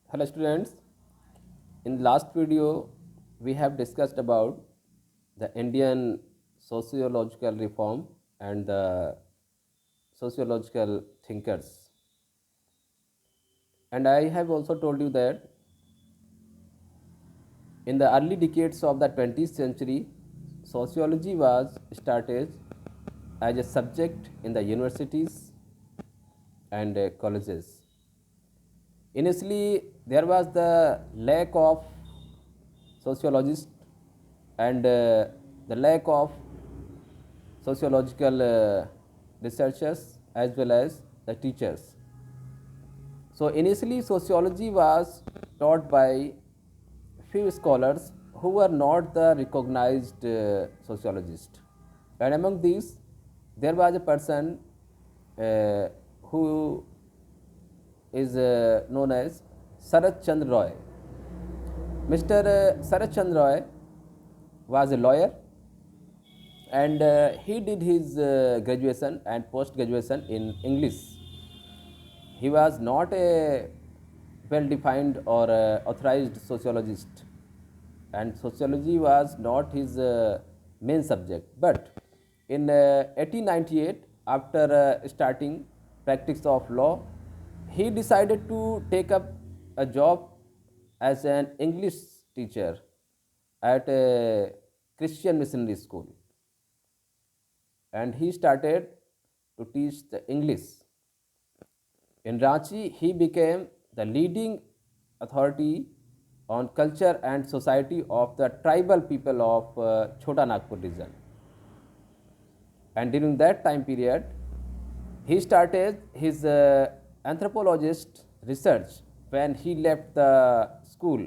Hello students, in the last video we have discussed about the Indian sociological reform and the sociological thinkers. And I have also told you that in the early decades of the 20th century, sociology was started as a subject in the universities and colleges. Initially, there was the lack of sociologists and the lack of sociological researchers as well as the teachers. So initially sociology was taught by few scholars who were not the recognized sociologist. And among these there was a person who is known as Sarat Chandra Roy. Mr. Sarat Chandra Roy was a lawyer and he did his graduation and post graduation in English. He was not a well defined or authorized sociologist, and sociology was not his main subject. But in 1898, after starting practice of law, he decided to take up a job as an English teacher at a Christian missionary school, and he started to teach the English. In Ranchi, he became the leading authority on culture and society of the tribal people of Chota Nagpur region. And during that time period, he started his anthropologist research when he left the school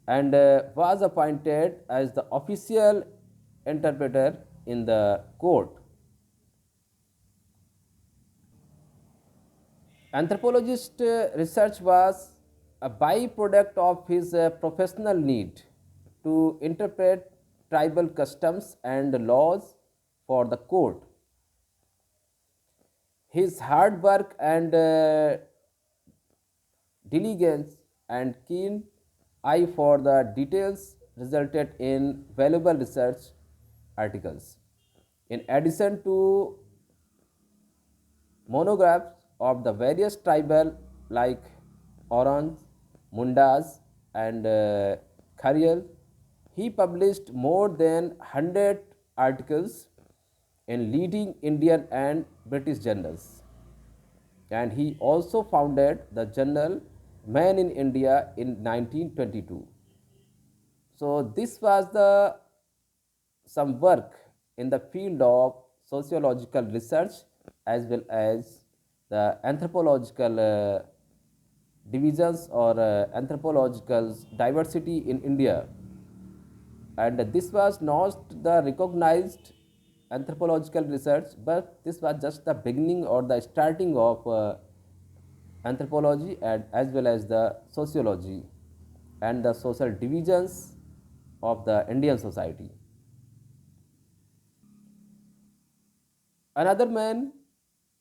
and was appointed as the official interpreter in the court. Anthropologist research was a byproduct of his professional need to interpret tribal customs and laws for the court. His hard work and diligence and keen eye for the details resulted in valuable research articles. In addition to monographs of the various tribal like Orans, Mundas and Kharyal. He published more than 100 articles in leading Indian and British journals. And he also founded the journal Man in India in 1922. So this was the some work in the field of sociological research as well as the anthropological divisions or anthropological diversity in India. And this was not the recognized anthropological research, but this was just the beginning or the starting of anthropology and as well as the sociology and the social divisions of the Indian society. Another man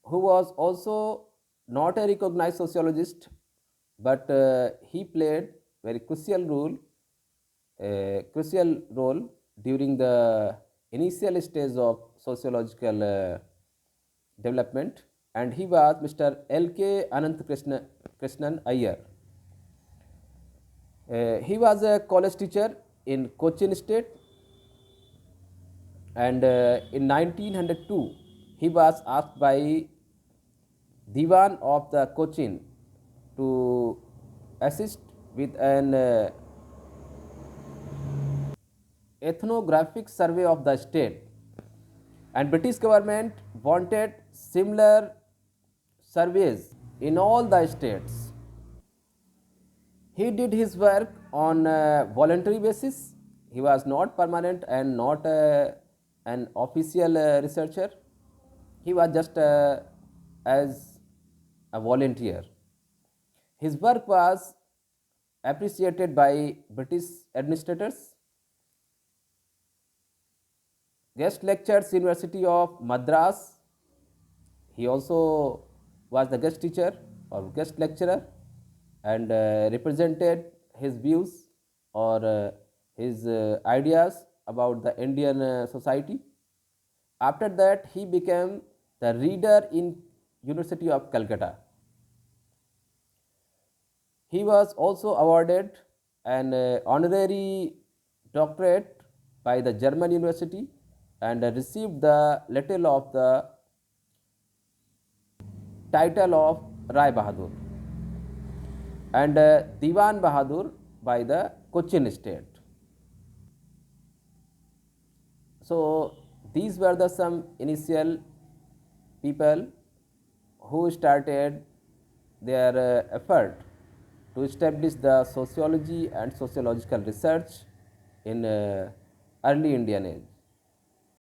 who was also not a recognized sociologist, but he played very crucial role during the initial stage of sociological development, and he was Mr. L.K. Krishnan Iyer. He was a college teacher in Cochin State, and in 1902 he was asked by Diwan of the Cochin to assist with an ethnographic survey of the state, and British government wanted similar surveys in all the states. He did his work on a voluntary basis. He was not permanent and not an official researcher. He was just as a volunteer. His work was appreciated by British administrators. Guest lectures University of Madras. He also was the guest teacher or guest lecturer. and represented his views or his ideas about the Indian society. After that, he became the reader in University of Calcutta. He was also awarded an honorary doctorate by the German University and received the title of Rai Bahadur and Diwan Bahadur by the Cochin state. So these were the some initial people who started their effort to establish the sociology and sociological research in early Indian age.